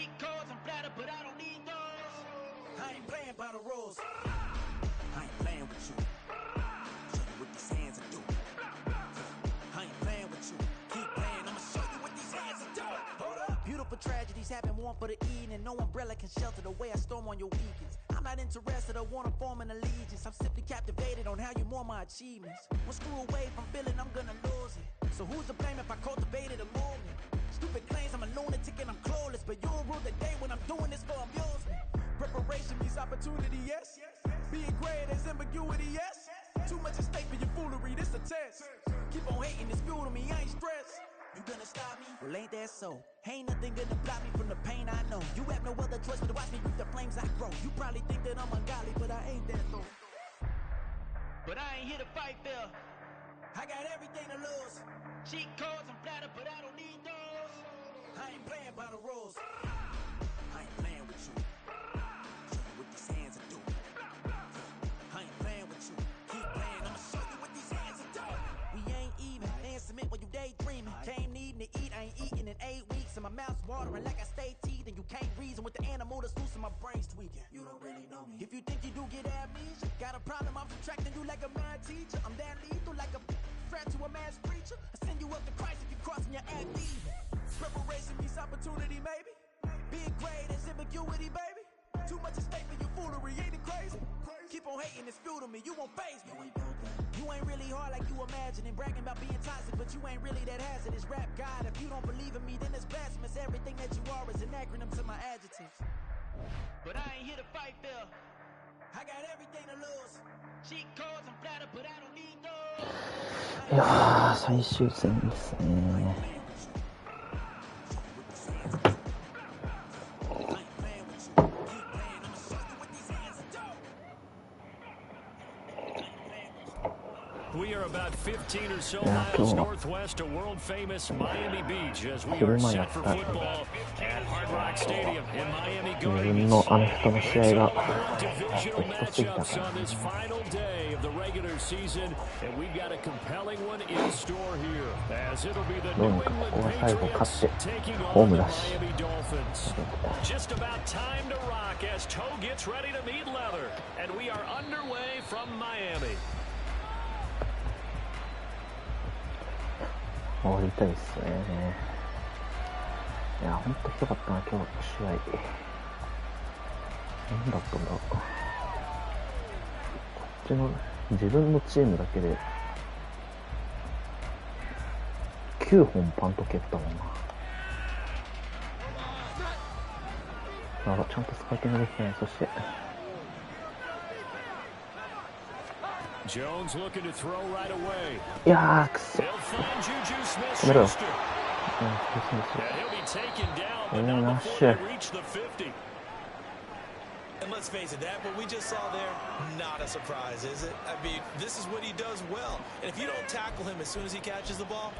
Cheat codes, I'm flattered, but I don't need those. I ain't playing by the rules. I ain't playing with you. Show you what these hands are doing. I ain't playing with you. Keep playing, I'ma show you what these hands are doing. Hold up. Beautiful tragedies happen, one for the evening. No umbrella can shelter the way I storm on your weekends. I'm not interested, I wanna form an allegiance. I'm simply captivated on how you more my achievements. One screw away from feeling I'm gonna lose it. So who's to blame if I cultivated a movement? Stupid claims I'm a lunatic and I'm clueless, but you'll rule the day when I'm doing this for amusement. Preparation means opportunity, yes. Being great is ambiguity, yes. Too much at stake for your foolery, this a test. Keep on hating, it's fuel to me, I ain't stressed. You gonna stop me? Well, ain't that so? Ain't nothing gonna block me from the pain I know. You have no other choice but to watch me reap the flames I grow. You probably think that I'm ungodly, but I ain't that though. But I ain't here to fight fair. I got everything to lose. Cheat codes, I'm flattered, but I don't need those. I ain't playing by the rules. I ain't playing with you. Show you what these hands are doing. I ain't playing with you. Keep playing, I'ma show you what these hands are doing. We ain't even. They ain't submit when you daydreaming. Came needing to eat, I ain't eating in 8 weeks. And my mouth's watering like I stay teeth. And you can't reason with the animal that's loose and my brain's tweaking. You don't really know me. If you think you do get amnesia, got a problem, I'm subtracting you like a mad teacher. I'm that lethal like a threat to a mass preacher. I send you up to Christ if you crossing your act even. Preparation means opportunity, maybe. Being great is ambiguity, baby. Too much at stake for your foolery, ain't it crazy? Keep on hating, it's fuel to me, you won't faze me. You ain't really hard like you imagining. Bragging about being toxic, but you ain't really that hazardous. Rap God, if you don't believe in me, then it's blasphemous. Everything that you are is an acronym to my adjectives. But I ain't here to fight fair. I got everything to lose. Cheat codes, I'm flattered, but I don't need those. いやー、最終戦ですね。We are about 15 or so miles northwest of world-famous Miami Beach as we are set for football at Hard Rock Stadium in Miami. Going divisional matchups on this final day of the regular season, and we've got a compelling one in store here, as it'll be the New England Patriots taking on the Miami Dolphins. Just about time to rock as toe gets ready to meet leather, and we are underway from Miami. 終わりたいですね。いや、ほんとひどかったな、今日の試合。何だったんだろう。こっちの、自分のチームだけで、9本パント蹴ったもんな。ちゃんとスカウティングできてない。そして、Jones looking to throw right away. いやー、くそ。止めろよ。ナッシュ。And let's face it, that what we just saw there, not a surprise, is it? I mean, this is what he does well. And if you don't tackle him as soon as he catches the ball,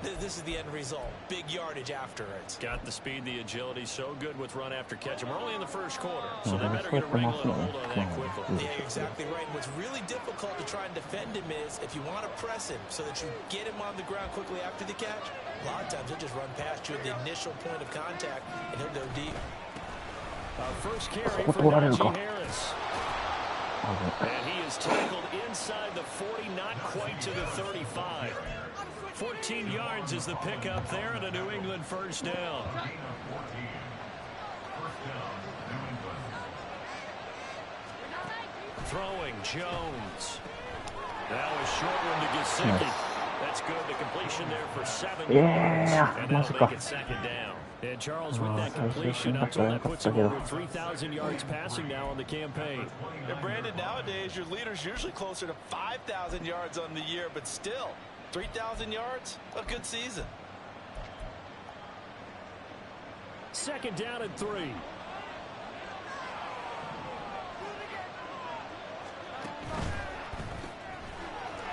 this is the end result. Big yardage after it. Got the speed, the agility, so good with run after catch. And we're only in the first quarter, so they better get a wrangle and a hold on that quickly. Yeah, you're exactly right. What's really difficult to try and defend him is if you want to press him so that you get him on the ground quickly after the catch, a lot of times he'll just run past you at the initial point of contact, and he'll go deep. First carry for Najee Harris. And he is tackled inside the 40, not quite to the 35. 14 yards is the pickup there and a New England first down. Throwing Jones. Now a short one to Gesicki. That's good. The completion there for 7 yards. And that'll make it second down. And Charles, with that completion up till that puts him over 3,000 yards passing now on the campaign. And Brandon, nowadays your leader's usually closer to 5,000 yards on the year, but still, 3,000 yards, a good season. Second down and 3.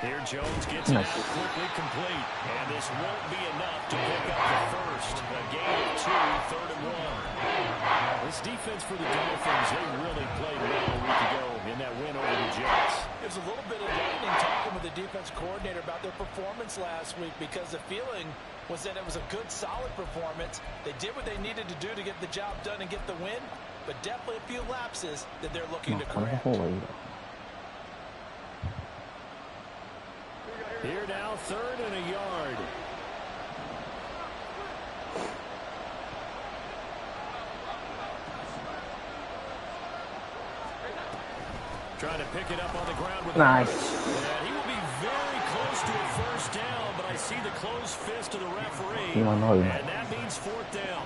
Here Jones gets it quickly complete, and this won't be enough to pick up the first. A gain of 2, 3rd and 1. This defense for the Dolphins, they really played well a week ago in that win over the Jets. There's a little bit of lightning talking with the defense coordinator about their performance last week because the feeling was that it was a good, solid performance. They did what they needed to do to get the job done and get the win, but definitely a few lapses that they're looking to correct. Here now, 3rd and a yard. Trying to pick it up on the ground with nice. And he will be very close to a first down, but I see the closed fist of the referee. And that means 4th down.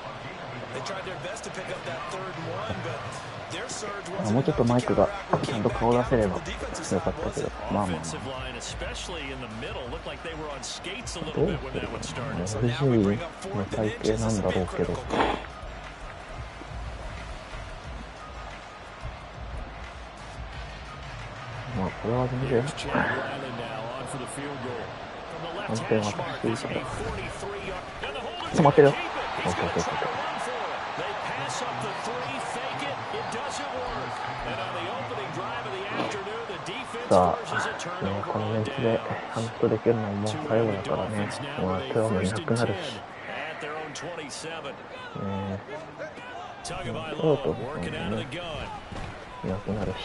They tried their best to pick up that 3rd and 1, but their surge was もうちょっとマイクがちゃんと顔出せればよかったけど、まあまあ。FG の体型なんだろうけど。まあこれは全然安定はしていいから。止まってるよ。さあ、ね、このメンツでアメフトできるのももう最後だからね。もう手はもういなくなるし。そうとね、いなくなるし。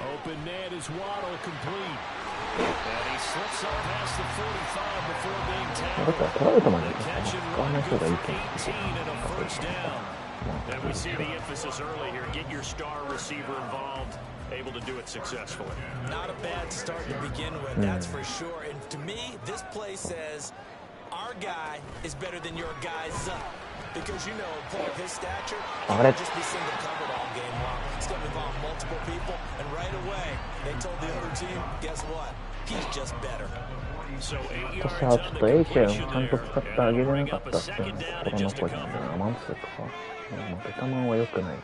Open man is Waddle complete. And he slips up past the 45 before being tackled. Contention running for 18 and a first down. And we see the emphasis early here. Get your star receiver involved. Able to do it successfully. Not a bad start to begin with, that's for sure. And to me, this play says our guy is better than your guy's up. Because you know, a player of his stature, he can't just be single covered all game long. It's going to involve multiple people, and right away, they told the other team, guess what? He's just better. So 私はちょっと A チェンをちゃんと使ってあげれなかったっていうのが心残りなんだよな。マンスとか、ベタマンは良くない。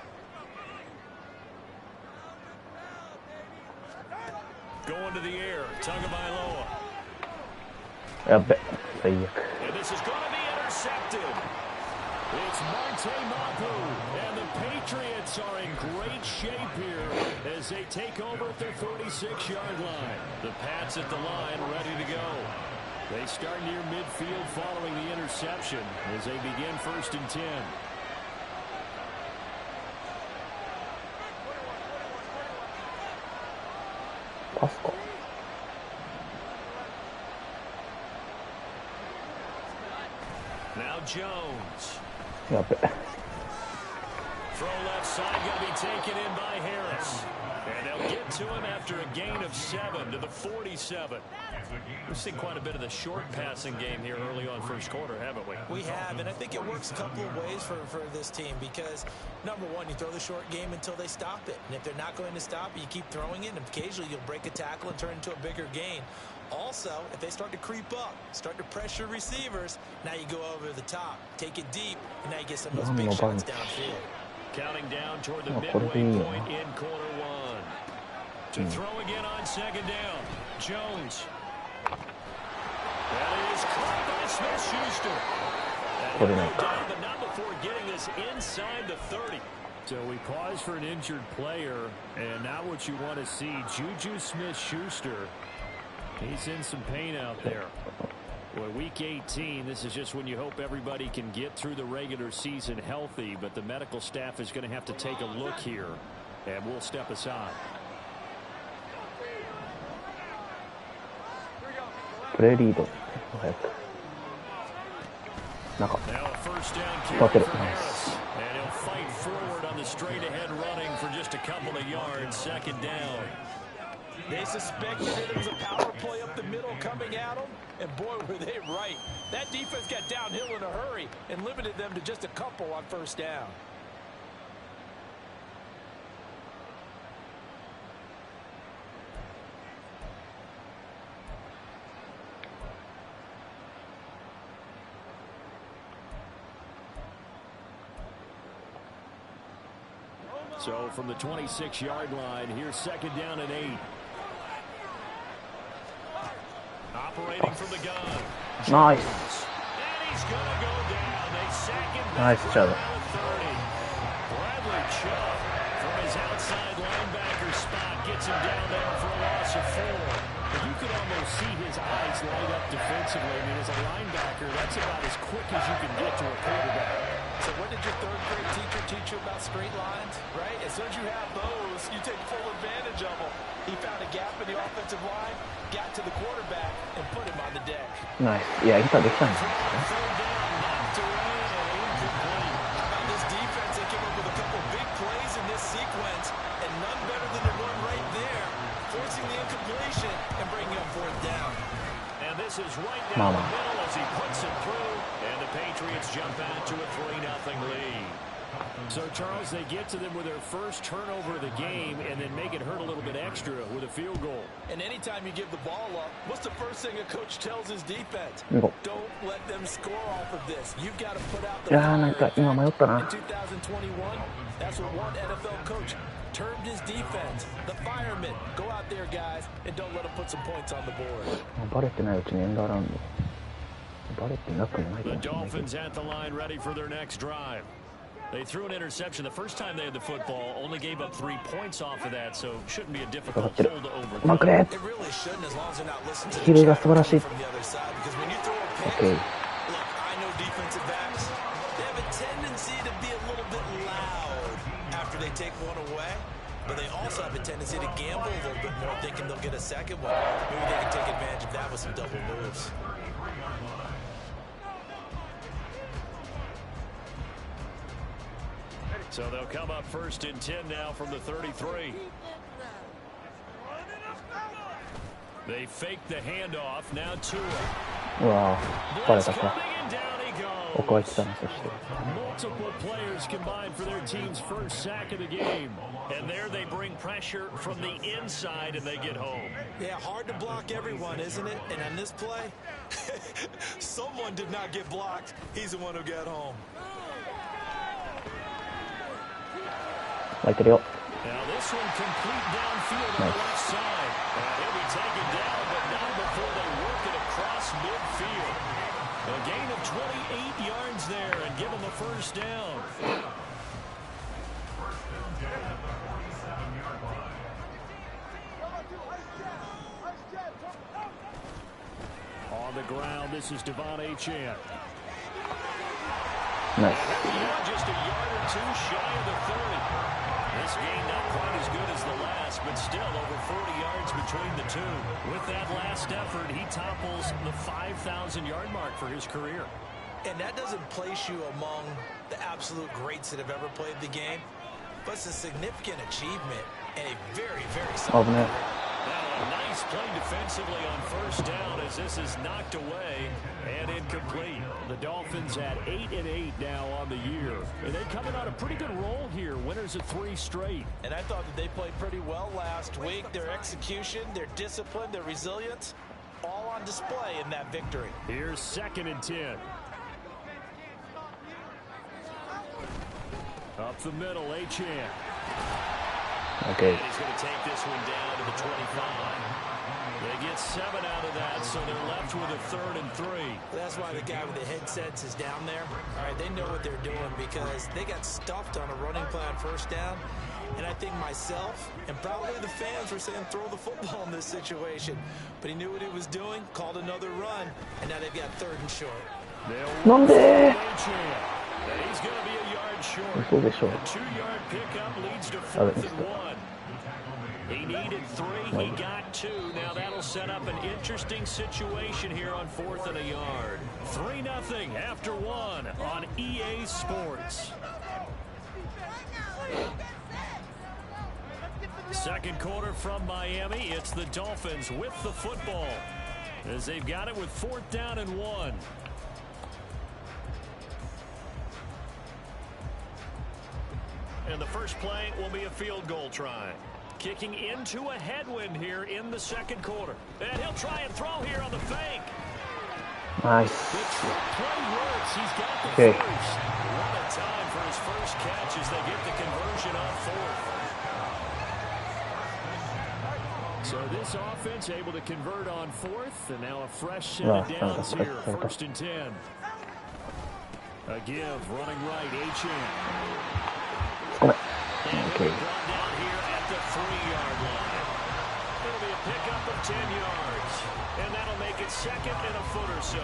やっべ、最悪。It's Marte Mapu, and the Patriots are in great shape here as they take over at their 36-yard line. The Pats at the line ready to go. They start near midfield following the interception as they begin 1st and 10. Pascal. Now Jones. Yep. Throw left side going to be taken in by Harris. And they'll get to him after a gain of 7 to the 47. We've seen quite a bit of the short passing game here early on first quarter, haven't we? We have, and I think it works a couple of ways for this team because, number one, you throw the short game until they stop it. And if they're not going to stop it, you keep throwing it, and occasionally you'll break a tackle and turn into a bigger gain. Also, if they start to creep up, start to pressure receivers, now you go over the top, take it deep, and now you get some of those big shots downfield. Counting down toward the midway point in quarter 1. To throw again on 2nd down. Jones. That is caught by Smith-Schuster. And he'll go down, but not before getting this inside the 30. So we pause for an injured player, and not what you want to see. Juju Smith-Schuster. He's in some pain out there. Well, week 18, this is just when you hope everybody can get through the regular season healthy, but the medical staff is going to have to take a look here, and we'll step aside. プレーリード早く中使ってる。ナイス。 And he'll fight forward on the straight ahead running for just a couple of yards. 2nd down. They suspected it was a power play up the middle coming at them, and boy, were they right. That defense got downhill in a hurry and limited them to just a couple on 1st down. So from the 26-yard line, here's 2nd down and 8. Operating from the gun. Nice. And he's going to go down. They sack him Nice job. shove from his outside linebacker spot. Gets him down there for a loss of 4. But you could almost see his eyes light up defensively. I mean, as a linebacker, that's about as quick as you can get to a quarterback. So what did your third-grade teacher teach you about straight lines, right? As soon as you have those, you take full advantage of them. He found a gap in the offensive line, got to the quarterback, and put him on the deck. Nice. いや、板できたんですね。This defense, they came up with a couple big plays in this sequence, and none better than the one right there, forcing the incompletion and bringing up 4th down. And this is right down the middle as he puts it through, and the Patriots jump out to a 3-0 lead. So, Charles, they get to them with their first turnover of the game and then make it hurt a little bit extra with a field goal. And anytime you give the ball up, what's the first thing a coach tells his defense? Don't let them score off of this. You've got to put out the fire. In 2021, that's what one NFL coach termed his defense. The firemen. Go out there, guys, and don't let them put some points on the board. バレてないうちにエンドアラウンド。バレてなくもないか The もしれないけど。 Dolphins at the line ready for their next drive. They threw an interception the first time they had the football, only gave up 3 points off of that, so shouldn't be a difficult hold to overcome. It really shouldn't, as long as they're not listening to the Hillが素晴らしい。 from the other side. Because when you throw a pick, Okay. look, I know defensive backs, they have a tendency to be a little bit loud after they take one away. But they also have a tendency to gamble a little bit more, thinking they'll get a second one. Maybe they can take advantage of that with some double moves. So they'll come up 1st and 10 now from the 33. They fake the handoff. Now Tua. うわぁ、バレた Blitz か。 coming and down he goes. ここは言ってたな、そして。 Multiple players combined for their team's first sack of the game. And there they bring pressure from the inside and they get home. Yeah, hard to block everyone, isn't it? And on this play, someone did not get blocked. He's the one who got home. 空いてるよ。 Now this one complete downfield on the left side. He'll be taken down, but not before they work it across midfield. A gain of 28 yards there and give him a first down. On the ground, this is Devon Achane. Nice. Just a yard or two shy of the 30. This game not quite as good as the last, but still over 40 yards between the two. With that last effort, he topples the 5,000-yard mark for his career. And that doesn't place you among the absolute greats that have ever played the game, but it's a significant achievement and a very, very solid career. Now, a nice play defensively on 1st down as this is knocked away and incomplete. The Dolphins at 8-8 now on the year. And they're coming on a pretty good roll here. Winners of 3 straight. And I thought that they played pretty well last week. Their execution, their discipline, their resilience, all on display in that victory. Here's 2nd and 10. Up the middle, Achane. Okay. And he's going to take this one down to the 25. They get 7 out of that, so they're left with a 3rd and 3. That's why the guy with the headsets is down there. All right, they know what they're doing because they got stuffed on a running play on 1st down. And I think myself and probably the fans were saying throw the football in this situation. But he knew what he was doing, called another run, and now they've got 3rd and short.なんで He's going to be a yard short. 嘘でしょ。 A 2-yard pickup leads to 4th and 1. He needed 3, he got 2. Now that'll set up an interesting situation here on 4th and a yard. 3-0 after 1 on EA Sports. 2nd quarter from Miami. It's the Dolphins with the football as they've got it with 4th down and 1. And the first play will be a field goal try. Kicking into a headwind here in the 2nd quarter. And he'll try and throw here on the fake. Nice. The trick play works. He's got the Okay. first. What a time for his first catch as they get the conversion on 4th. So this offense able to convert on 4th. And now a fresh set of downs here. 1st and 10. A give running right. Achane. ごめん。Brought down here at the 3-yard line. It'll be a pickup of 10 yards. And that'll make it second and a foot or so.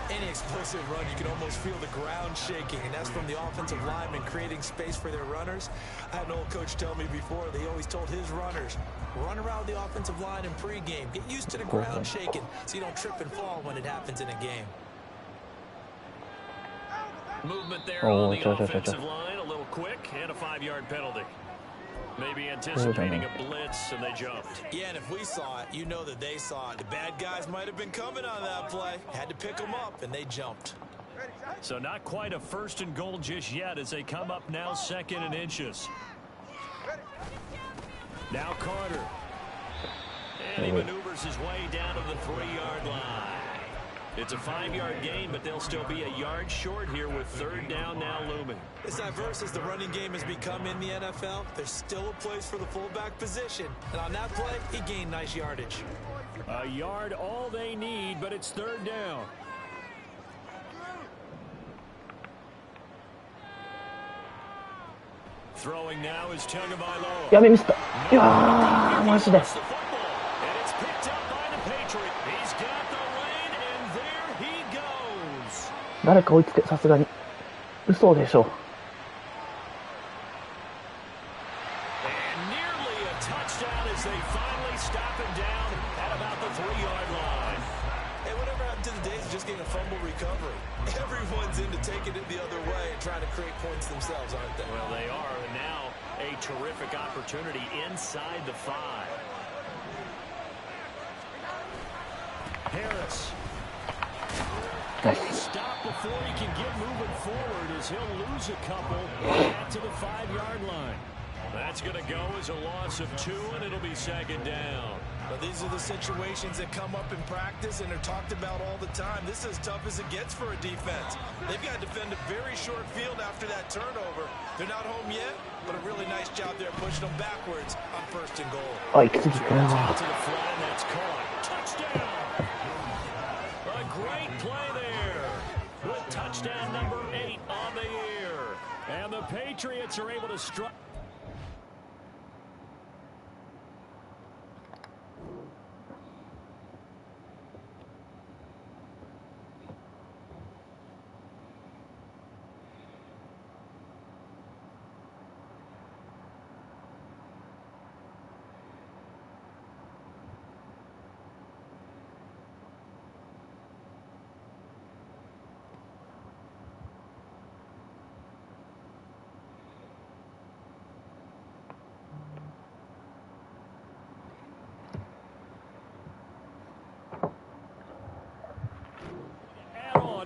Any explosive run, you can almost feel the ground shaking, and that's from the offensive linemen creating space for their runners. I had an old coach tell me before, they always told his runners, run around the offensive line in pregame. Get used to the ground shaking so you don't trip and fall when it happens in a game. Movement there on the offensive line, a little quick, and a 5-yard penalty. Maybe anticipating a blitz, and they jumped. Yeah, and if we saw it, you know that they saw it. The bad guys might have been coming on that play. Had to pick them up, and they jumped. So not quite a 1st and goal just yet as they come up now 2nd and inches. Now Carter. And he maneuvers his way down to the 3-yard line. It's a 5-yard gain, but they'll still be a yard short here with 3rd down now looming. As diverse as the running game has become in the NFL, there's still a place for the fullback position. And on that play, he gained nice yardage. A yard all they need, but it's 3rd down. Throwing now is Tagovailoa. やべ、ミスった。いやー、マジで。誰か追いつけ、さすがに。嘘でしょ。Everyone's into taking it the other way and trying to create points themselves, aren't they? Well, they are, and now a terrific opportunity inside the 5. Harris. Stop before he can get moving forward as he'll lose a couple back to the 5-yard line. That's going to go as a loss of 2, and it'll be 2nd down. But these are the situations that come up in practice and are talked about all the time. This is as tough as it gets for a defense. They've got to defend a very short field after that turnover. They're not home yet, but a really nice job there pushing them backwards on 1st and goal. Oh, to the flat, and that's caught. Touchdown! A great play there with touchdown number 8 on the year. And the Patriots are able to strike.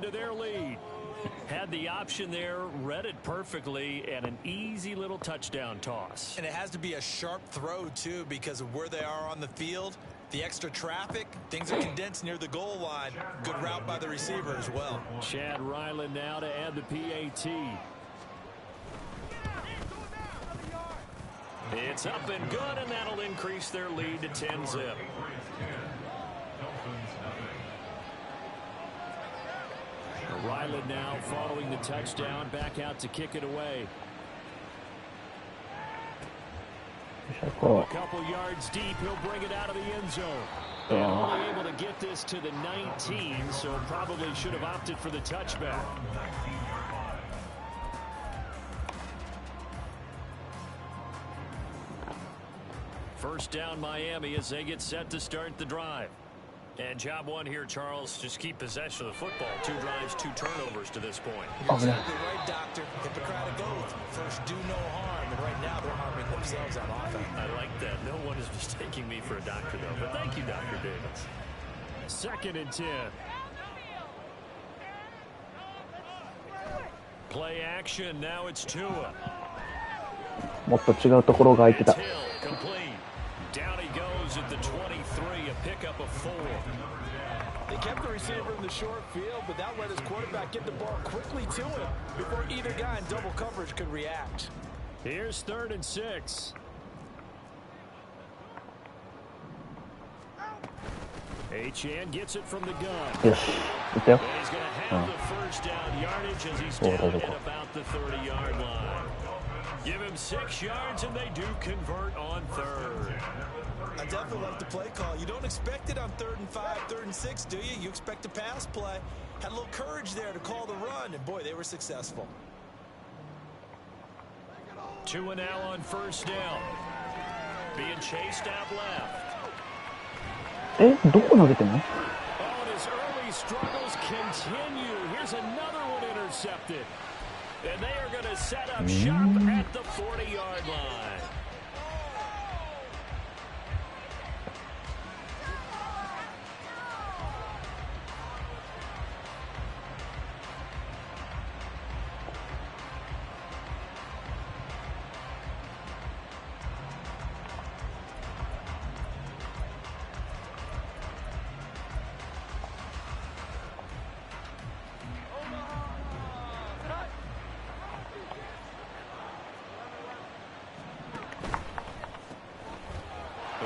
To their lead. Had the option there, read it perfectly, and an easy little touchdown toss. And it has to be a sharp throw, too, because of where they are on the field. The extra traffic, things are condensed near the goal line. Good route by the receiver as well. Chad Ryland now to add the PAT. It's up and good, and that'll increase their lead to 10-zip. Ryland now following the touchdown, back out to kick it away. A couple yards deep, he'll bring it out of the end zone. And only able to get this to the 19, so probably should have opted for the touchback. First down Miami as they get set to start the drive. And job one here, Charles, just keep possession of the football. 2 drives, 2 turnovers to this point. You're exactly right, Doctor. Hippocratic oath. First, do no harm. And right now, they're harming themselves on offense. I like that. No one is mistaking me for a doctor, though. But thank you, Dr. Davis. 2nd and 10. Play action. Now it's Tua. もっと違うところが空いてた。Down he goes at the 23, a pickup of 4. They kept the receiver in the short field, but that let his quarterback get the ball quickly to him before either guy in double coverage could react. Here's 3rd and 6. Achane gets it from the gun. Yes. And he's going to have the first down yardage as he's down at about the 30-yard line. Give him 6 yards, and they do convert on third. I definitely like the play call. You don't expect it on 3rd and 5, 3rd and 6, do you? You expect a pass play. Had a little courage there to call the run, and boy, they were successful. 2 and now on first down. Being chased out left. どこ投げてんの? Oh, and his early struggles continue. Here's another one intercepted. And they are going to set up shop at the 40-yard line.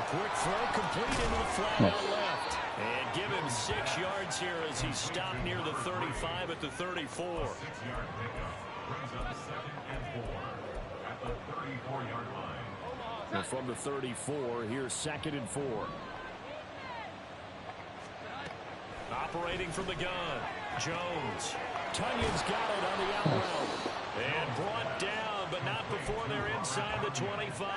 Quick throw complete into the flat out left. And give him 6 yards here as he stopped near the 35 at the 34. And from the 34, here's 2nd and 4. Operating from the gun, Jones. Tunyon's got it on the out route. And brought down, but not before they're inside the 25.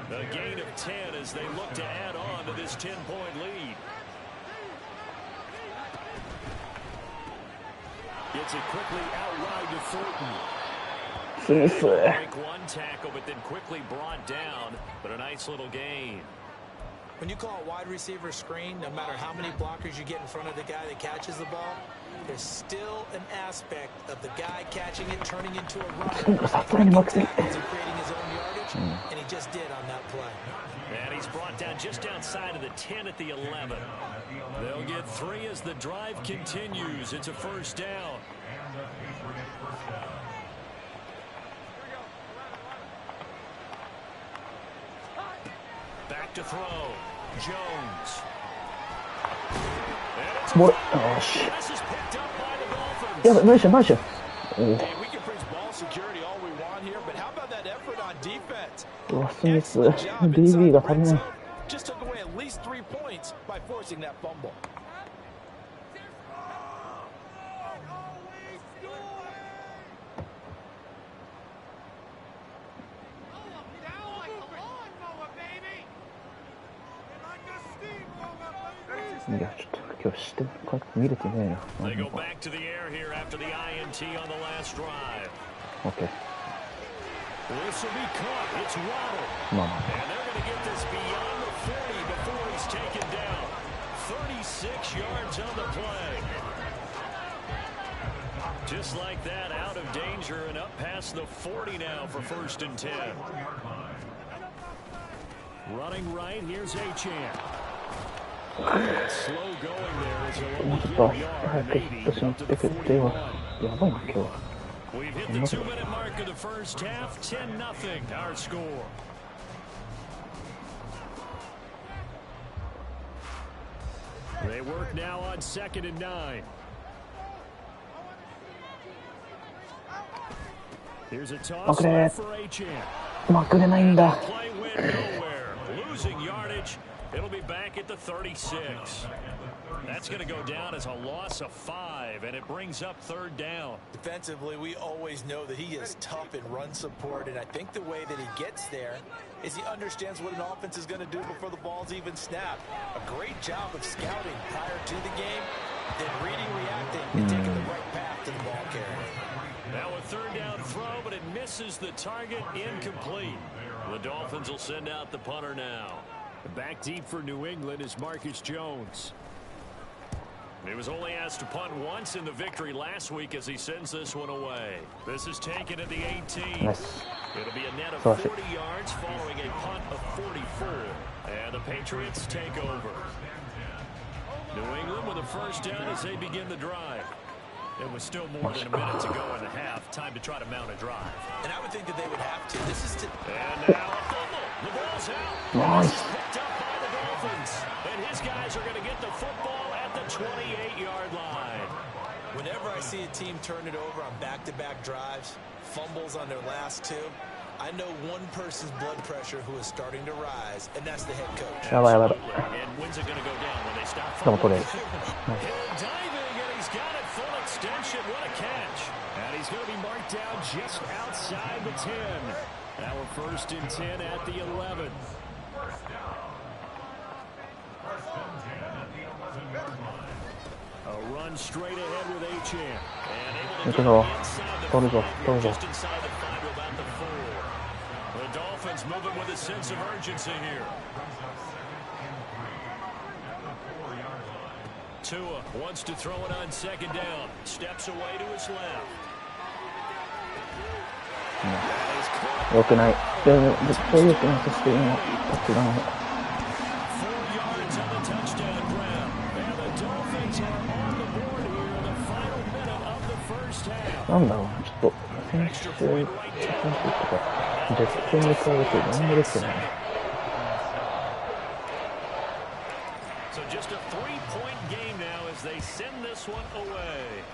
A gain of 10 as they look to add on to this 10-point lead. Gets it quickly out wide to Thornton. Break one tackle, but then quickly brought down, but a nice little gain. When you call a wide receiver screen, no matter how many blockers you get in front of the guy that catches the ball, there's still an aspect of the guy catching it, turning into a runner, breaking tackles and creating his own yardage, and he just did on that play. And he's brought down just outside of the 10 at the 11. They'll get 3 as the drive continues. It's a first down. Back to throw. Jones. More. Oh, shit. Yeah, nice. We can preach ball security all we want here, but how about that effort on defense? Excellent job inside the red zone. Just took away at least 3 points by forcing that fumble. Yeah, They go back to the air here after the INT on the last drive. Okay. This will be caught. It's Waddle. And they're going to get this beyond the 40 before he's taken down. 36 yards on the play. Just like that, out of danger and up past the 40 now for 1st and 10. Running right, here's Achane. Slow going there as a yard, maybe up to the 41. We've hit the 2-minute mark of the first half. 10-0 our score. They work now on 2nd and 9. Here's a toss for Achane. Play went nowhere. Losing yardage. It'll be back at the 36. That's going to go down as a loss of 5, and it brings up 3rd down. Defensively, we always know that he is tough in run support, and I think the way that he gets there is he understands what an offense is going to do before the ball's even snapped. A great job of scouting prior to the game, then reading, reacting, and taking the right path to the ball carrier. Now a 3rd down throw, but it misses the target. Incomplete. The Dolphins will send out the punter now. Back deep for New England is Marcus Jones. He was only asked to punt once in the victory last week as he sends this one away. This is taken at the 18. Nice. It'll be a net of 40 yards following a punt of 44. And the Patriots take over. New England with a first down as they begin the drive. It was still more than a minute to go in the half. Time to try to mount a drive. And I would think that they would have to. This is to... And now a fumble. The ball's out. Nice. This is picked up by the Dolphins. And his guys are going to get the football at the 28-yard line. Whenever I see a team turn it over on back-to-back drives, fumbles on their last two, I know one person's blood pressure who is starting to rise, and that's the head coach. And when's it going to go down when they stop fumbling? Diving, and he's got it full extension. What a catch. And he's going to be marked down just outside the 10. Now we're 1st and 10 at the 11. A run straight ahead with Achane. And able to get inside the 5, just inside the 5 to about the 4. The Dolphins moving with a sense of urgency here. Tua wants to throw it on 2nd down. Steps away to his left. 良くない。絶対良くない。そして今タッチダウン。なんだろうな、ちょっと選手とかジェットに比べて何もですよね。So just a 3-point game now as they send this one away.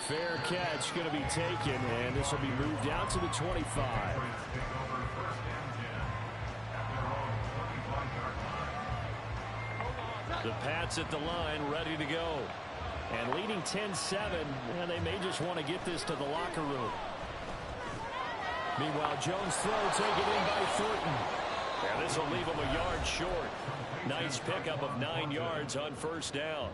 Fair catch going to be taken, and this will be moved out to the 25. The Pats at the line, ready to go. And leading 10-7, and they may just want to get this to the locker room. Meanwhile, Jones' throw taken in by Thornton. And this will leave him a yard short. Nice pickup of 9 yards on 1st down.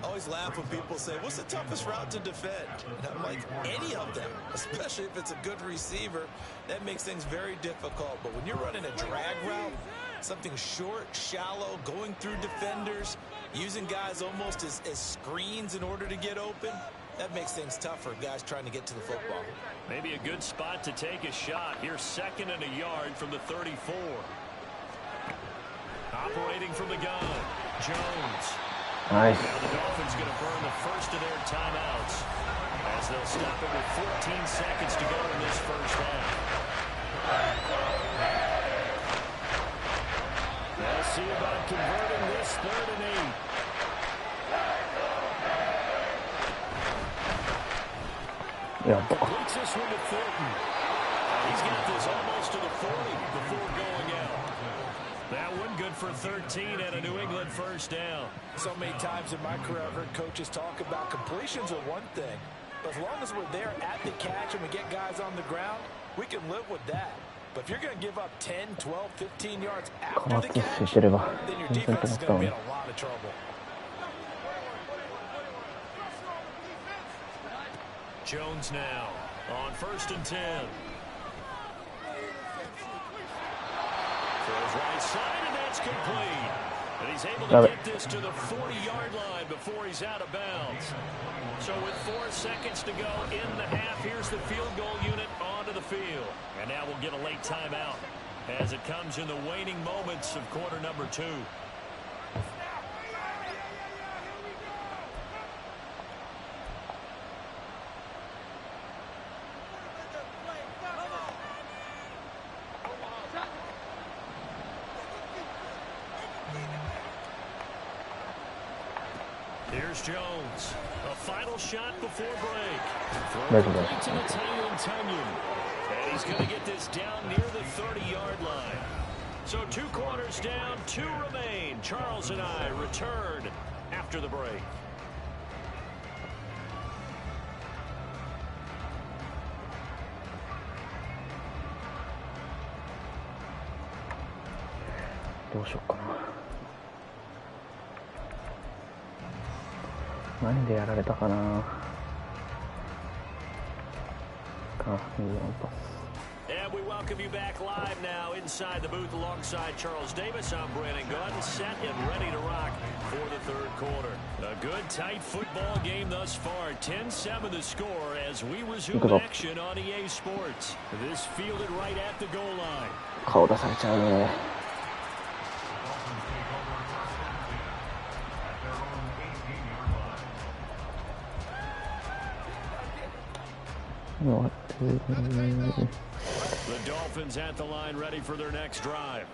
I always laugh when people say, what's the toughest route to defend? And I'm like, any of them, especially if it's a good receiver. That makes things very difficult. But when you're running a drag route, something short, shallow, going through defenders, using guys almost as screens in order to get open, that makes things tough for guys trying to get to the football. Maybe a good spot to take a shot. Here's 2nd and a yard from the 34. Operating from the gun, Jones. Nice. Now the Dolphins going to burn the first of their timeouts as they'll stop it with 14 seconds to go in this 1st half. They'll see about converting this 3rd and 8. Completes this one to Thornton. He's got this almost to the 40 before going out. That one good for 13 and a New England 1st down. So many times in my career I've heard coaches talk about completions are one thing, but as long as we're there at the catch and we get guys on the ground, we can live with that. But if you're going to give up 10, 12, 15 yards after the catch, then your defense is going to be in a lot of trouble. Jones now on 1st and 10. Throws right side, and that's complete. And he's able to get this to the 40-yard line before he's out of bounds. So with 4 seconds to go in the half, here's the field goal unit onto the field. And now we'll get a late timeout as it comes in the waning moments of quarter number 2. Here's Jones. A final shot before break. Throw right to the Tunyon. And he's going to get this down near the 30-yard line. So 2 quarters down, 2 remain. Charles and I return after the break.何でやられたかな。And we welcome you back live now inside the booth alongside Charles Davis. I'm Brandon Gunn, set and ready to rock for the 3rd quarter. A good, tight football game thus far. 10-7 the score as we resume action on EA Sports. This fielded right at the goal line. 顔出されちゃうね。The Dolphins at the line ready for their next drive.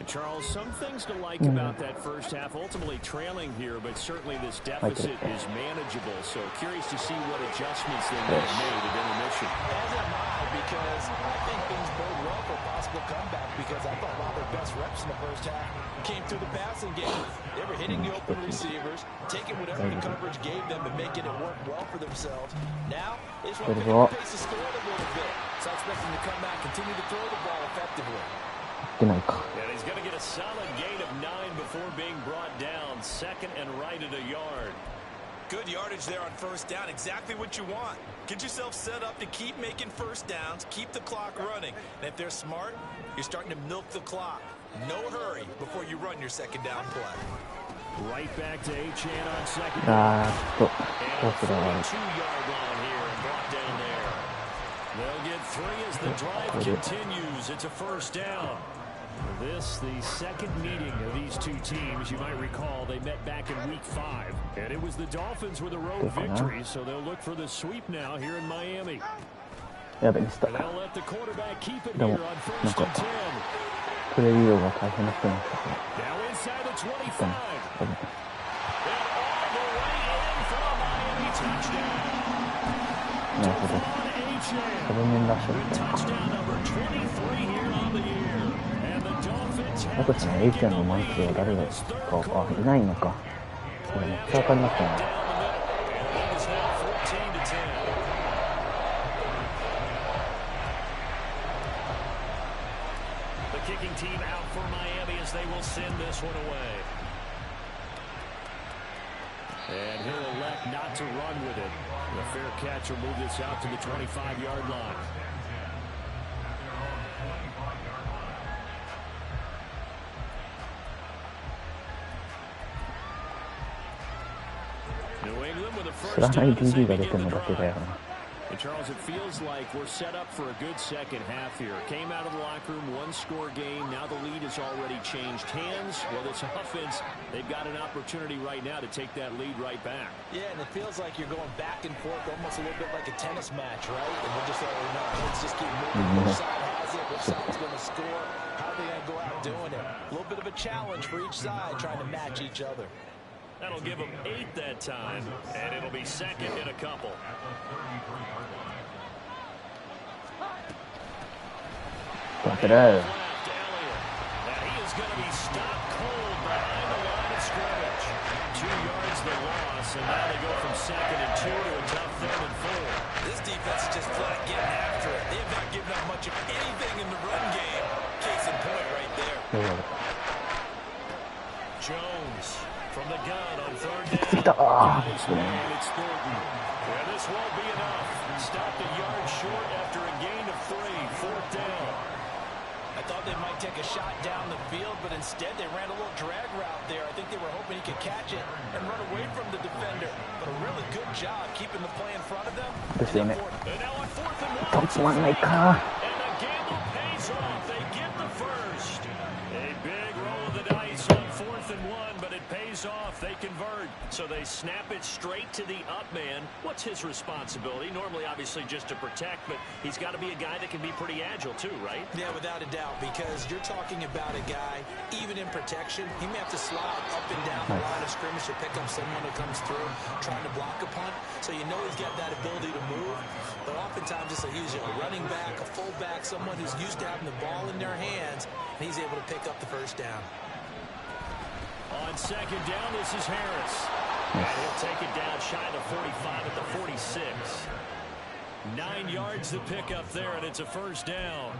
Charles, some things to like about that first half. Ultimately trailing here, but certainly this deficit is manageable. So curious to see what adjustments they may have made at intermission. As am I, because I think things bode well for a possible comeback, because I thought a lot of their best reps in the first half came through the passing game. They were hitting the open receivers, taking whatever the coverage gave them and making it work well for themselves. Now, they just want to pick up the pace of scoring a little bit. So I expect them to come back, continue to throw the ball effectively. And he's going to get a solid gain of 9 before being brought down. Second and right at a yard. Good yardage there on first down. Exactly what you want. Get yourself set up to keep making first downs, keep the clock running. And if they're smart, you're starting to milk the clock. No hurry before you run your second down play. Right back to Achane on second down. And a 42-yard line here and brought down there. They'll get 3 as the drive continues. It's a first down. This, the second meeting of these two teams. You might recall they met back in week 5. And it was the Dolphins with a road victory, so they'll look for the sweep now here in Miami. And they'll let the quarterback keep it here on first and 10. Now inside the 25. And all the way in for a Miami touchdown. Touchdown number 23 here on the year. And the Dolphins have taken the lead in this third quarter. And it is now 14-10. The kicking team out for Miami as they will send this one away. And he'll elect not to run with it. The fair catch will move this out to the 25-yard line. New England with a first down as they begin the drive. And Charles, it feels like we're set up for a good second half here. Came out of the locker room, 1-score game. Now the lead has already changed hands. Well, this offense, they've got an opportunity right now to take that lead right back. Yeah, and it feels like you're going back and forth, almost a little bit like a tennis match, right? And we're just like, no, let's just keep moving. Which side has it? Which side's going to score? How are they going to go out doing it? A little bit of a challenge for each side, trying to match each other. That'll give them 8 that time, and it'll be second and a couple. Drop it out. He is going to be stopped cold behind the line of scrimmage. 2 yards the loss, and now they go from second and 2 to a tough third and 4. This defense is just flat getting after it. They have not given up much of anything in the run game. Case in point right there. Jones from the gun on third down. It's Thornton. Yeah, this won't be enough. Stopped a yard short after a gain of 3. Fourth down. I thought they might take a shot down the field, but instead they ran a little drag route there. I think they were hoping he could catch it and run away from the defender. But a really good job keeping the play in front of them. And now on 4th and 1. And the gamble pays off. They get the first. A big roll of the dice on 4th and 1, but it pays off. They convert. So they snap it straight to the up man. What's his responsibility? Normally, obviously, just to protect, but he's got to be a guy that can be pretty agile too, right? Yeah, without a doubt, because you're talking about a guy, even in protection, he may have to slide up and down the line of scrimmage to pick up someone who comes through trying to block a punt. So you know he's got that ability to move. But oftentimes it's like he's a running back, a fullback, someone who's used to having the ball in their hands, and he's able to pick up the first down. On second down, this is Harris. And he'll take it down shy of the 45 at the 46. 9 yards to pick up there, and it's a first down.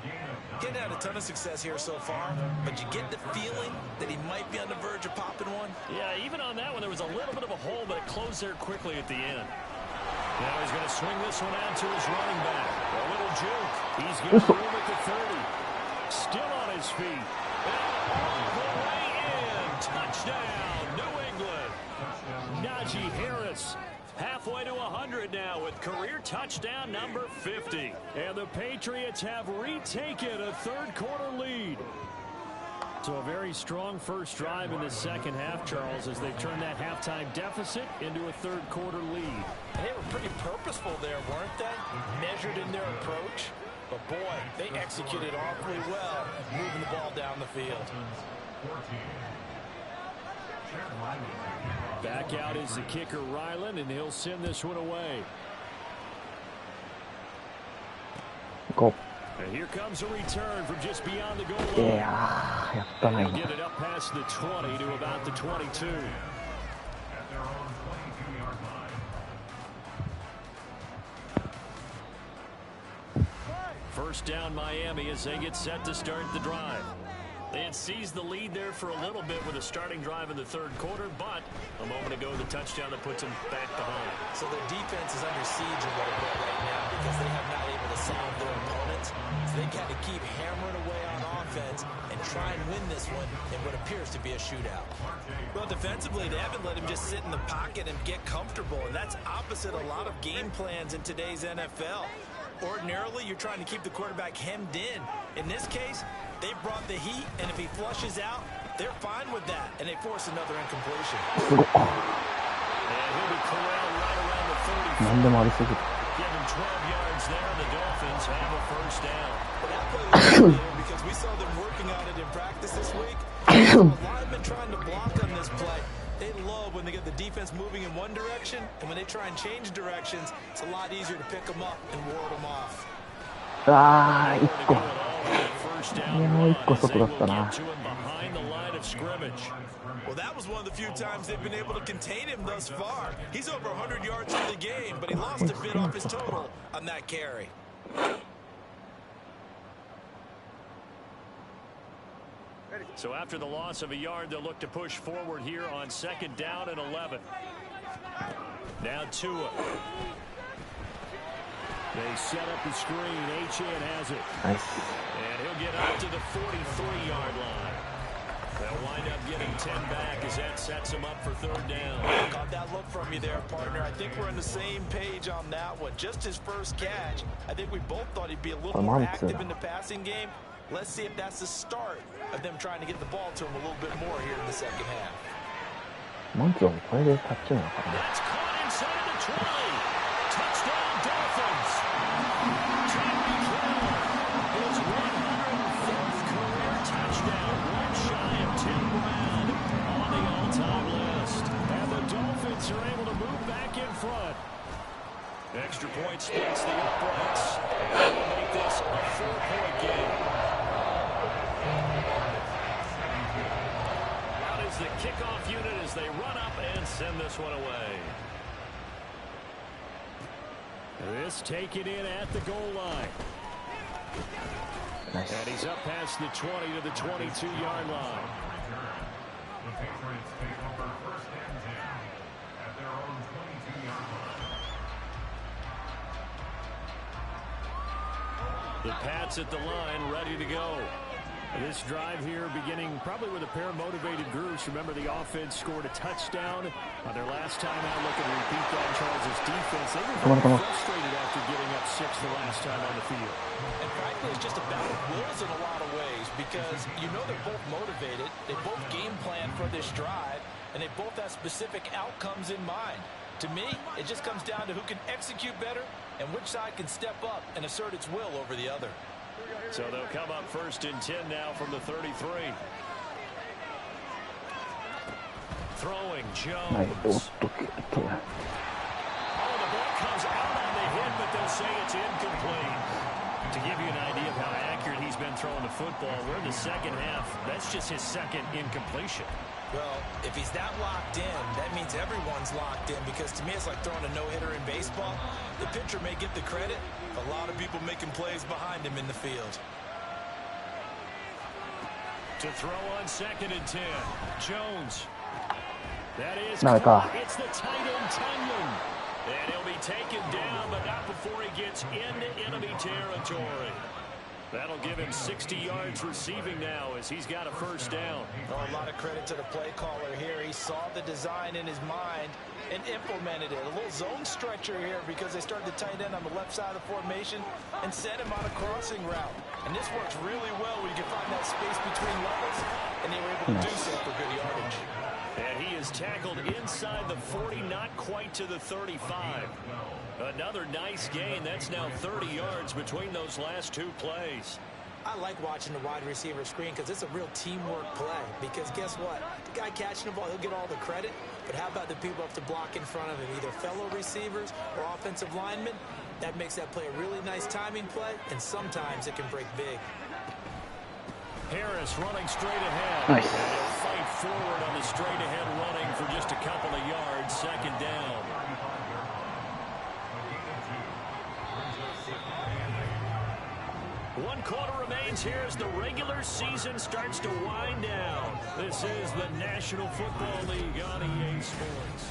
Getting had a ton of success here so far, but you get the feeling that he might be on the verge of popping one. Yeah, even on that one, there was a little bit of a hole, but it closed there quickly at the end. Now he's going to swing this one out to his running back. A little juke. He's got room at the 30. Still on his feet. And all the way in. Touchdown, New England. Najee Harris. Halfway to 100 now with career touchdown number 50. And the Patriots have retaken a third-quarter lead. So a very strong first drive in the second half, Charles, as they turn that halftime deficit into a third-quarter lead. They were pretty purposeful there, weren't they? Measured in their approach. But boy, they executed awfully well, moving the ball down the field. Back out is the kicker, Ryland, and he'll send this one away. Go. And here comes a return from just beyond the goal line. いやー、やったな、 He'll 今。 get it up past the 20 to about the 22. First down Miami as they get set to start the drive. They had seized the lead there for a little bit with a starting drive in the third quarter, but a moment ago the touchdown that puts them back behind. So their defense is under siege a little bit right now because they have not able to solve their opponents. So they got to keep hammering away on offense and try and win this one in what appears to be a shootout. Well, defensively, they haven't let him just sit in the pocket and get comfortable, and that's opposite a lot of game plans in today's NFL. Ordinarily, you're trying to keep the quarterback hemmed in. In this case, they brought the heat, and if he flushes out, they're fine with that, and they force another incompletion. And he'll be corralled right around the 30. 何でもありすぎる。 Give him 12 yards there, and the Dolphins have a first down. But that play was good because we saw them working on it in practice this week. A lineman trying to block on this play. They love when they get the defense moving in one direction, and when they try and change directions, it's a lot easier to pick them up and ward them off. あー、1個。いやー、1個外だったな。 Well, that was one of the few times they've been able to contain him thus far. He's over 100 yards for the game, but he lost a bit off his total on that carry. So after the loss of a yard, they'll look to push forward here on second down and 11. Now Tua. They set up the screen. H.N. has it. Nice. And he'll get up to the 43-yard line. They'll wind up getting 10 back as that sets him up for third down. Got that look from you there, partner. I think we're on the same page on that one. Just his first catch. I think we both thought he'd be a little more active in the passing game. Let's see if that's the start of them trying to get the ball to him a little bit more here in the second half. マンツはこれでタッチなのかな。 That's caught inside the 20. Touchdown Dolphins. Tyreek Hill, his 104th career touchdown, one shy of Tim Brown on the all-time list. And the Dolphins are able to move back in front. Extra point splits the uprights. And will make this a 4-point game. Out is the kickoff unit as they run up and send this one away. This taken in at the goal line. Nice. And he's up past the 20 to the 22-yard line. The Pats at the line, ready to go. This drive here beginning probably with a pair of motivated groups. Remember, the offense scored a touchdown on their last time out. Looking to repeat that. Charles' defense, they were very frustrated after getting up 6 the last time on the field. And frankly, it's just a battle of wills in a lot of ways because you know they're both motivated. They both game plan for this drive, and they both have specific outcomes in mind. To me, it just comes down to who can execute better and which side can step up and assert its will over the other. So they'll come up first and 10 now from the 33. Throwing Jones. Oh, the ball comes out on the hit, but they'll say it's incomplete. To give you an idea of how accurate he's been throwing the football, we're in the second half. That's just his second incompletion. Well, if he's that locked in, that means everyone's locked in because to me it's like throwing a no-hitter in baseball. The pitcher may get the credit, a lot of people making plays behind him in the field. To throw on second and 10, Jones. That is it's the tight end Tunyon. And he'll be taken down, but not before he gets into enemy territory. That'll give him 60 yards receiving now as he's got a first down. Oh, a lot of credit to the play caller here. He saw the design in his mind and implemented it. A little zone stretcher here because they started the tight end on the left side of the formation and sent him on a crossing route. And this works really well when you can find that space between levels, and they were able to do so for good yardage. And he is tackled inside the 40, not quite to the 35. Another nice gain. That's now 30 yards between those last two plays. I like watching the wide receiver screen because it's a real teamwork play. Because guess what? The guy catching the ball, he'll get all the credit. But how about the people up to block in front of him, either fellow receivers or offensive linemen? That makes that play a really nice timing play, and sometimes it can break big. Harris running straight ahead. Nice. And he'll fight forward on the straight ahead running for just a couple of yards. Second down. One quarter remains here as the regular season starts to wind down. This is the National Football League on EA Sports.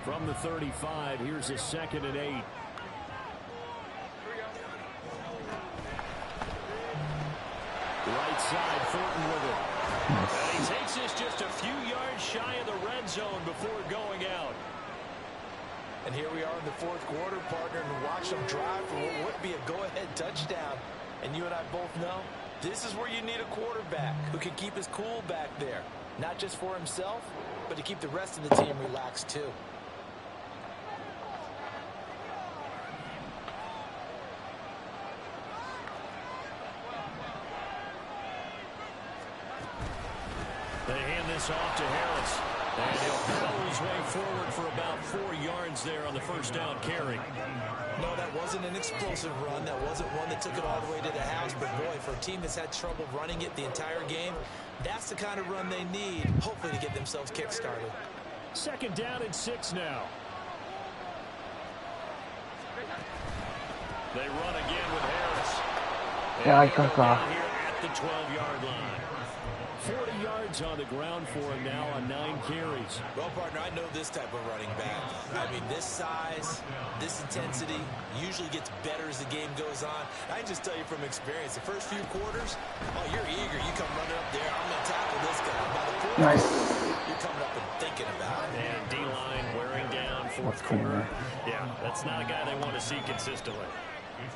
From the 35, here's a 2nd and 8. Right side, Thornton with it. And he takes this just a few yards shy of the red zone before going out. And here we are in the fourth quarter, partner, and watch them drive for what would be a go-ahead touchdown. And you and I both know this is where you need a quarterback who can keep his cool back there. Not just for himself, but to keep the rest of the team relaxed too. They hand this off to Harris. And he'll pedal his way forward for about 4 yards there on the first down carry. No, that wasn't an explosive run. That wasn't one that took it all the way to the house. But, boy, for a team that's had trouble running it the entire game, that's the kind of run they need, hopefully, to get themselves kick-started. 2nd down and 6 now. They run again with Harris. Yeah, I think down here at the 12-yard line. 40 yards on the ground for him now on 9 carries. Well, partner, I know this type of running back. I mean, this size, this intensity usually gets better as the game goes on. I can just tell you from experience, the first few quarters, oh, you're eager. You come running up there, I'm going to tackle this guy. By the fourth quarter, you're coming up and thinking about it. And D-line wearing down fourth quarter. Yeah, that's not a guy they want to see consistently.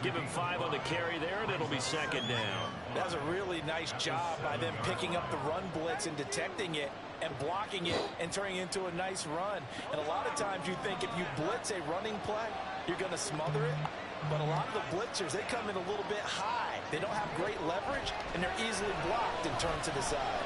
Give him 5 on the carry there, and it'll be 2nd down. That was a really nice job by them picking up the run blitz and detecting it and blocking it and turning it into a nice run. And a lot of times you think if you blitz a running play, you're going to smother it. But a lot of the blitzers, they come in a little bit high. They don't have great leverage, and they're easily blocked and turned to the side.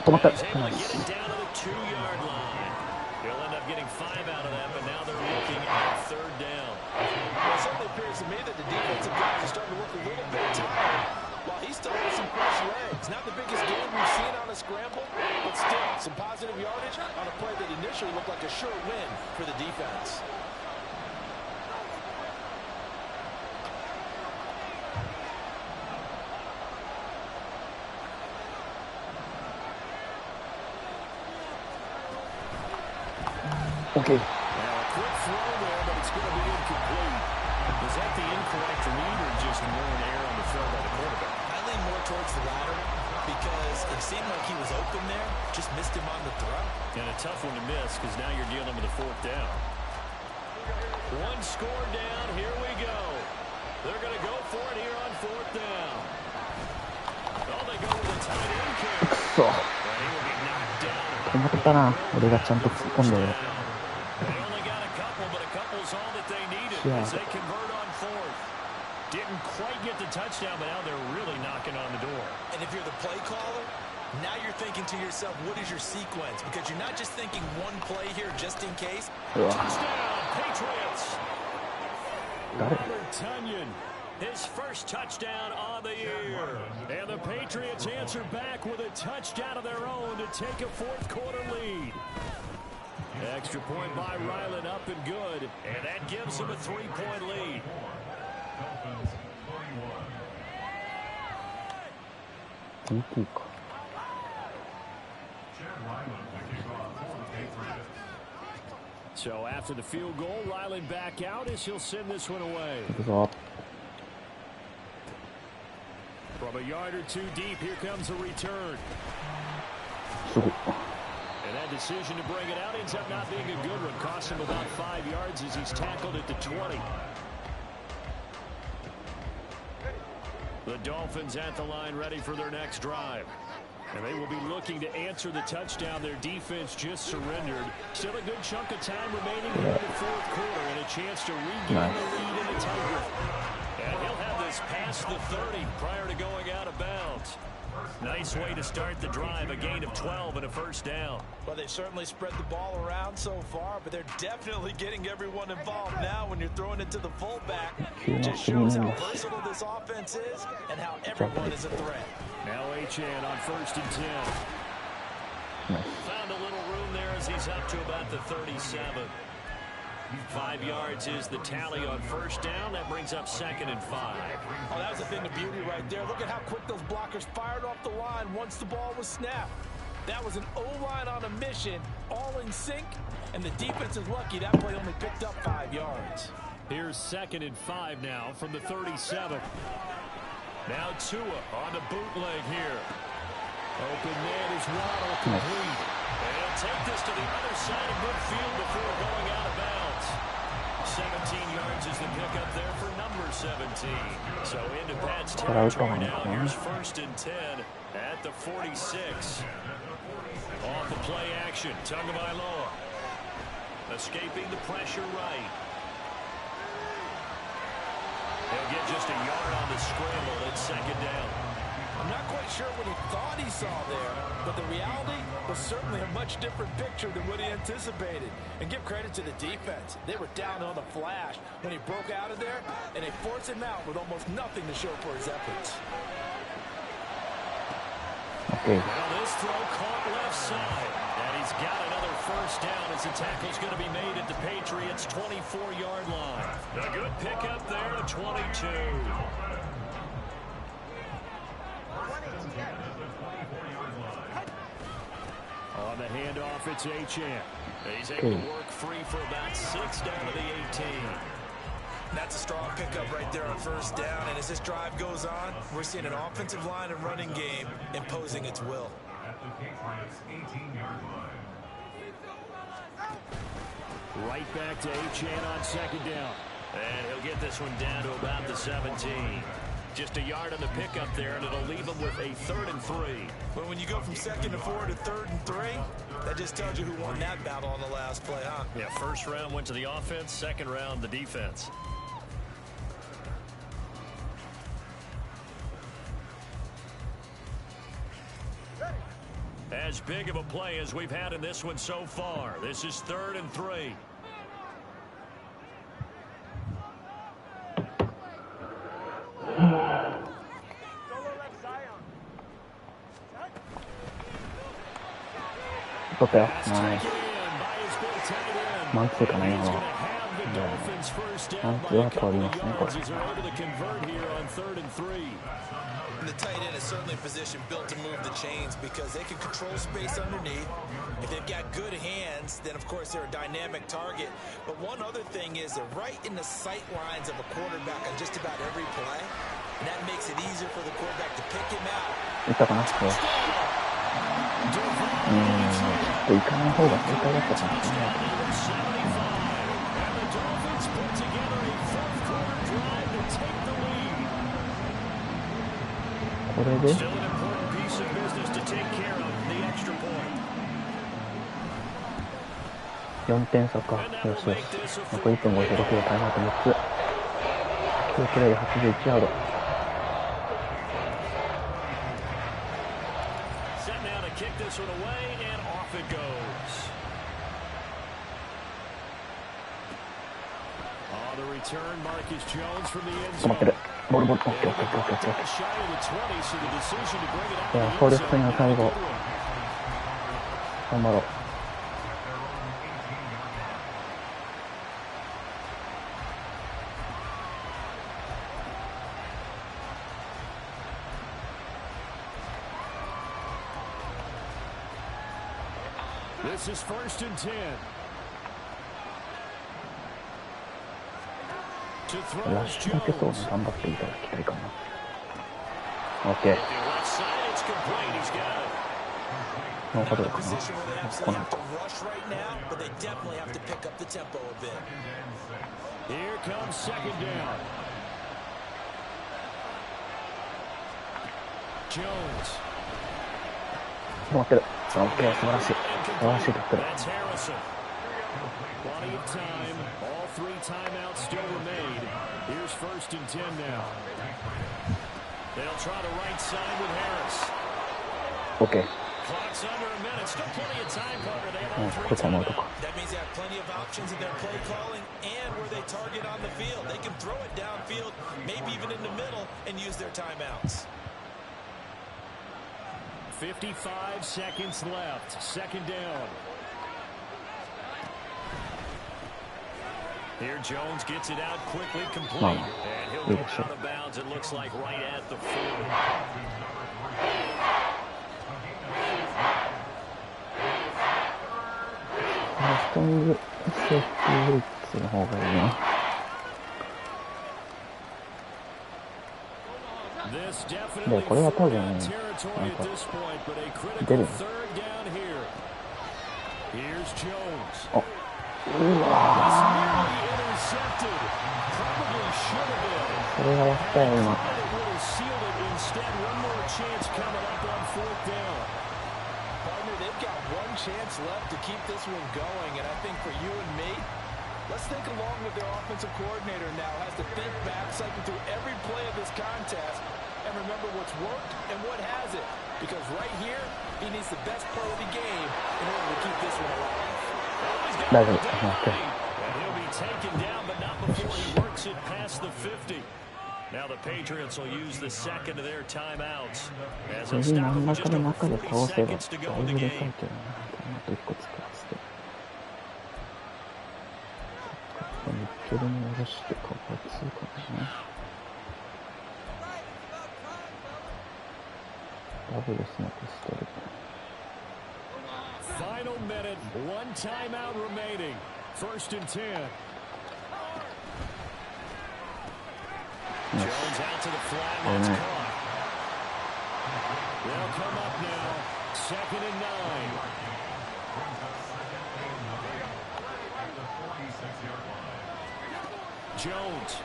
He's able to get it down to the 2-yard line. He'll end up getting 5 out of that, but now they're looking at 3rd down. Well, it certainly appears to me that the defensive guys are starting to look a little bit tired while he still has some fresh legs. Not the biggest game we've seen on a scramble, but still some positive yardage on a play that initially looked like a sure win for the defense. Okay. Now a quick throw there, but it's going to be incomplete. Was that the incorrect read or just more an error on the throw by the quarterback? I lean more towards the latter because it seemed like he was open there, just missed him on the throw. And a tough one to miss because now you're dealing with a 4th down. 1 score down. Here we go. They're going to go for it here on 4th down. Oh, they go with a tight end carry. くそ。止まったな。俺がちゃんと突っ込んでる。Yeah. As they convert on 4th. Didn't quite get the touchdown, but now they're really knocking on the door. And if you're the play caller, now you're thinking to yourself, what is your sequence? Because you're not just thinking one play here just in case. Touchdown, Patriots. Robert Tonyan, his first touchdown on the year. And the Patriots answer back with a touchdown of their own to take a 4th quarter lead. Extra point by Ryland, up and good. And that gives him a 3-point lead. So after the field goal, Ryland back out as he'll send this one away. From a yard or 2 deep, here comes a return. And that decision to bring it out ends up not being a good one. Cost him about 5 yards as he's tackled at the 20. The Dolphins at the line ready for their next drive. And they will be looking to answer the touchdown their defense just surrendered. Still a good chunk of time remaining in the fourth quarter and a chance to regain the lead in the title. And he'll have this past the 30 prior to going out of bounds. Nice way to start the drive, a gain of 12 and a first down. Well, they've certainly spread the ball around so far, but they're definitely getting everyone involved now when you're throwing it to the fullback. Just shows how versatile this offense is and how everyone is a threat. Now Achane on 1st and 10. Found a little room there as he's up to about the 37. 5 yards is the tally on first down. That brings up 2nd and 5. Oh, that was a thing of beauty right there. Look at how quick those blockers fired off the line once the ball was snapped. That was an O-line on a mission, all in sync, and the defense is lucky that play only picked up 5 yards. Here's 2nd and 5 now from the 37. Now Tua on the bootleg here. Open man is Waddle complete. And he'll take this to the other side of midfield before going out of bounds. 17 yards is the pickup there for number 17. So into Pat's territory now. Here's 1st and 10 at the 46. Off the play action. Tagovailoa escaping the pressure right. He'll get just a yard on the scramble at 2nd down. I'm not quite sure what he thought he saw there, but the reality was certainly a much different picture than what he anticipated. And give credit to the defense. They were down on the flash when he broke out of there, and they forced him out with almost nothing to show for his efforts. Okay. Well, this throw caught left side. And he's got another first down as the tackle's going to be made at the Patriots' 24-yard line. A good pickup there at 22. On the handoff, it's Achane. He's able to work free for about 6 down to the 18. That's a strong pickup right there on first down. And as this drive goes on, we're seeing an offensive line and running game imposing its will. Right back to Achane on 2nd down. And he'll get this one down to about the 17. Just a yard on the pickup there, and it'll leave him with a 3rd and 3. Well, when you go from 2nd to 4 to 3rd and 3, that just tells you who won that battle on the last play, huh? Yeah, first round went to the offense, second round the defense. As big of a play as we've had in this one so far. This is 3rd and 3.取ったよ。ナイス。マンツーかな、今の。マンツーは通りますね、これ。The tight end is certainly a position built to move the chains because they can control space underneath. If they've got good hands, then of course they're a dynamic target. But one other thing is they're right in the sight lines of a quarterback on just about every play. And that makes it easier for the quarterback to pick him out. いったかな、これ。ちょっと行かない方が正解だったかもしれないけど。これで4点差か。よしよし。残り1分56秒、タイムアウト3つ。2プレーで81ヤード。止まってる。ボールボール。オッケーオッケーオッケーオッケー。いや、そうですね、最後。頑張ろう。This is 1st and 10. ラッシュだけそうね、頑張っていただきたいかな。OK。ノーカットかな。 Position where they 来 absolutely ない have か。 to rush right now, but they definitely have to pick up the tempo a bit. Here comes second down. Jones. 止まってる。オッケー、素晴らしい。素晴らしいとってる。 That's Harrison. Plenty of time. All 3 timeouts still remain. Here's first and 10 now. They'll try the right side with Harris. オッケー。 Clock's under a minute. Still plenty of time, Carter. They have うん、 all こ 3 れタイムアウト timeouts. か。 That means they have plenty of options in their play calling and where they target on the field. They can throw it downfield, maybe even in the middle, and use their timeouts. 55 seconds left. Second down. Here Jones gets it out quickly, complete. And he'll go out of bounds, it looks like, right at the 40. ストングセーフティーブリッツの方がいいな。で、これは多分なんか出る。あ、うわー、これがやったよ今。They've got one chance left to keep this one going, and I think for you and me, let's think along with their offensive coordinator now. Has to think back, cycle through every play of this contest, and remember what's worked and what hasn't. Because right here, he needs the best play of the game in order to keep this one alive. That's it. Okay. And he'll be taken down, but not before he works it past the 50. Now the Patriots will use the second of their timeouts. As a stop with just over 40 seconds to go in the game. あと1個作らせて。ミッケルに戻してカバー2かな。ダブルスのピストル。Final minute, 1 timeout remaining. First and 10. Jones out to the flat, that's caught. They'll come up now, 2nd and 9. Jones.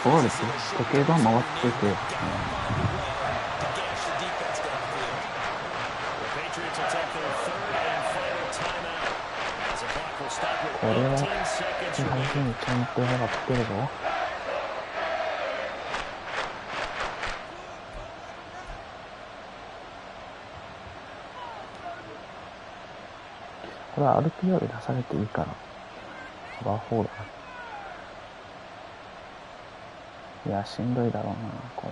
そうですね。時計が回ってて。The Patriots will take their 3rd and final timeout. As the clock will stop with これは 18 seconds 完 remaining. 全にちゃんと上がってるぞ。これは RPO で出されていいから。バー4だな。いや、しんどいだろうな、こ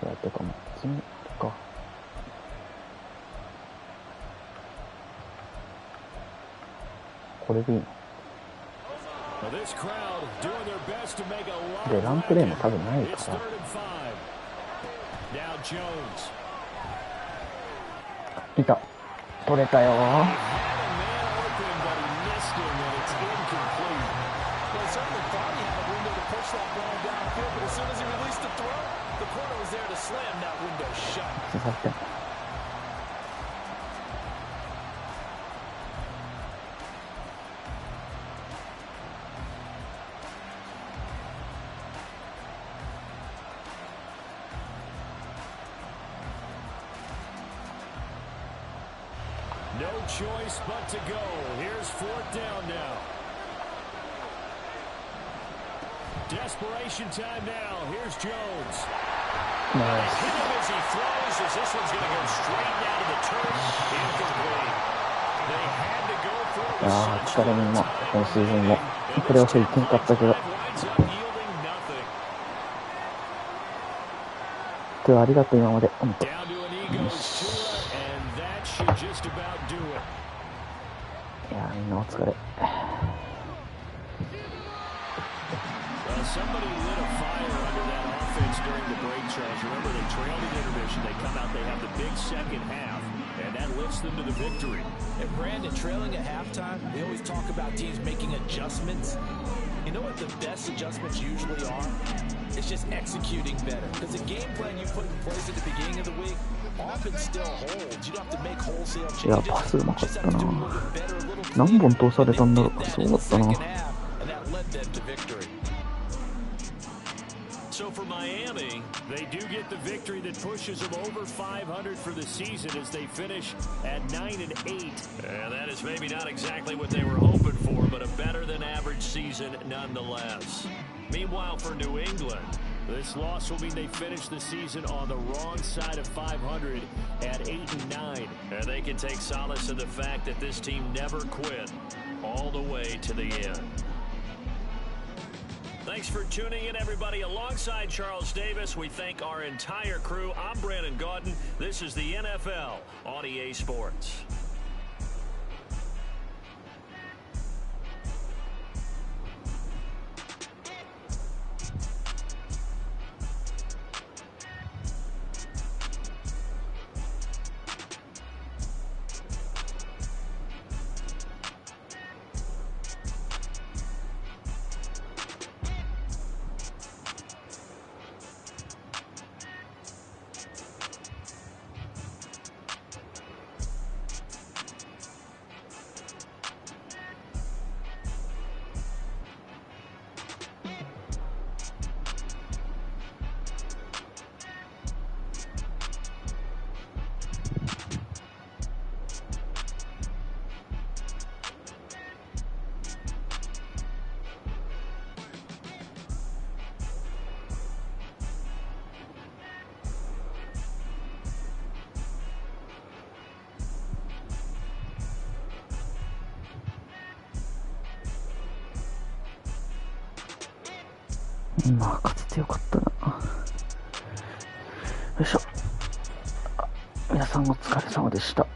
れ。いや、てかもう、普通に、か。これでいいの？で、ランプレーも多分ないから。いた。取れたよー。刺さってん。No choice but to go. Here's 4th down now. Desperation time now. Here's Jones. Nice. Hit him as he throws, as this one's going to go straight down to the turf. Incomplete. They had to go for it with such 疲れみんな、今シーズンもプレーオフ行けんかったけど。ではありがとう今まで。本当。いやみんなお疲れ。Somebody lit a fire under that offense during the break, Charles. Remember, they trailed at intermission. They come out, they have the big second half, and that lifts them to the victory. And Brandon, trailing at halftime, we always talk about teams making adjustments. You know what the best adjustments usually are? It's just executing better. Because the game plan you put in place at the beginning of the week often still holds. You don't have to make wholesale changes. いや、パスうまかったな。何本通されたんだろう。すごかったな。So for Miami, they do get the victory that pushes them over 500 for the season as they finish at 9-8. And that is maybe not exactly what they were hoping for, but a better than average season nonetheless. Meanwhile, for New England, this loss will mean they finish the season on the wrong side of 500 at 8-9. And they can take solace in the fact that this team never quit all the way to the end. Thanks for tuning in, everybody. Alongside Charles Davis, we thank our entire crew. I'm Brandon Gaudin. This is the NFL on EA Sports.まあ勝ててよかったな。よいしょ。皆さんお疲れ様でした。